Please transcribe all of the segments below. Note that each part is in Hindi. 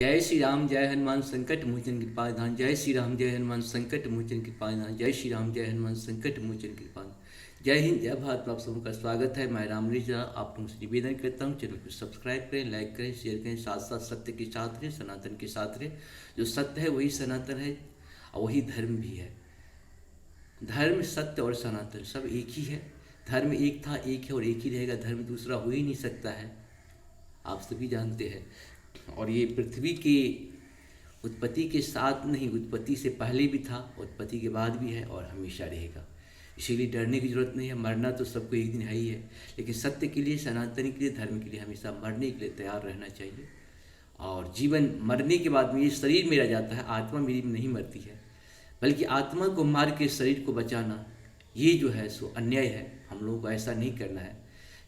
जय श्री राम जय हनुमान संकट मोचन कृपाधान। जय श्री राम जय हनुमान संकट मोचन कृपाधान। जय श्री राम जय हनुमान संकट मोचन कृपाधान। जय हिंद जय भारत। आप सबों का स्वागत है। मैं रामलीला आप लोगों से निवेदन करता हूँ, चैनल को सब्सक्राइब करें, लाइक करें, शेयर करें, साथ साथ सत्य के साथ रहें, सनातन के साथ रहें। जो सत्य है वही सनातन है और वही धर्म भी है। धर्म, सत्य और सनातन सब एक ही है। धर्म एक था, एक है और एक ही रहेगा। धर्म दूसरा हो ही नहीं सकता है, आप सभी जानते हैं। और ये पृथ्वी की उत्पत्ति के साथ नहीं, उत्पत्ति से पहले भी था, उत्पत्ति के बाद भी है और हमेशा रहेगा। इसीलिए डरने की जरूरत नहीं है। मरना तो सबको एक दिन है ही है, लेकिन सत्य के लिए, सनातन के लिए, धर्म के लिए हमेशा मरने के लिए तैयार रहना चाहिए। और जीवन मरने के बाद में ये शरीर मेरा जाता है, आत्मा मेरी नहीं मरती है, बल्कि आत्मा को मार के शरीर को बचाना, ये जो है सो अन्याय है। हम लोगों को ऐसा नहीं करना है।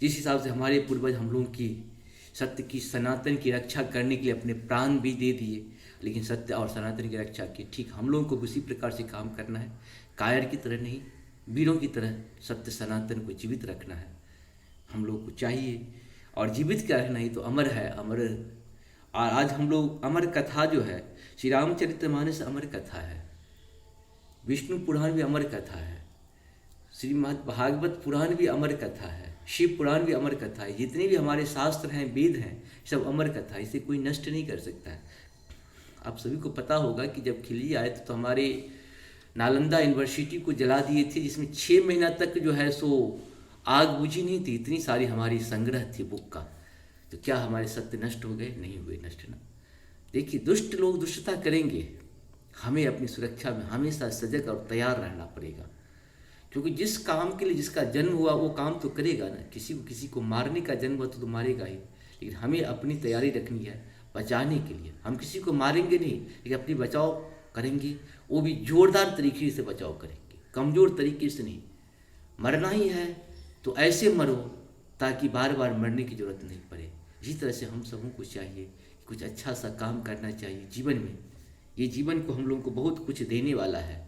जिस हिसाब से हमारे पूर्वज हम लोगों की सत्य की, सनातन की रक्षा करने के लिए अपने प्राण भी दे दिए, लेकिन सत्य और सनातन की रक्षा की, ठीक हम लोगों को उसी प्रकार से काम करना है। कायर की तरह नहीं, वीरों की तरह सत्य सनातन को जीवित रखना है हम लोग को चाहिए। और जीवित क्या रहना ही तो अमर है, अमर। और आज हम लोग अमर कथा जो है, श्री रामचरितमानस अमर कथा है, विष्णु पुराण भी अमर कथा है, श्रीमद् भागवत पुराण भी अमर कथा है, शिव पुराण भी अमर कथा है। जितने भी हमारे शास्त्र हैं, वेद हैं, सब अमर कथा है। इसे कोई नष्ट नहीं कर सकता है। आप सभी को पता होगा कि जब खिलजी आए थे तो हमारे नालंदा यूनिवर्सिटी को जला दिए थे, जिसमें 6 महीना तक जो है सो आग बुझी नहीं थी। इतनी सारी हमारी संग्रह थी बुक का। तो क्या हमारे सत्य नष्ट हो गए? नहीं हुए नष्ट ना। देखिए, दुष्ट लोग दुष्टता करेंगे, हमें अपनी सुरक्षा में हमेशा सजग और तैयार रहना पड़ेगा। क्योंकि जिस काम के लिए जिसका जन्म हुआ वो काम तो करेगा ना। किसी को मारने का जन्म हुआ तो मारेगा ही, लेकिन हमें अपनी तैयारी रखनी है बचाने के लिए। हम किसी को मारेंगे नहीं, लेकिन अपनी बचाव करेंगे, वो भी जोरदार तरीके से बचाव करेंगे, कमज़ोर तरीके से नहीं। मरना ही है तो ऐसे मरो ताकि बार बार मरने की जरूरत नहीं पड़े। इसी तरह से हम सबों को चाहिए कुछ अच्छा सा काम करना चाहिए जीवन में। ये जीवन को हम लोगों को बहुत कुछ देने वाला है।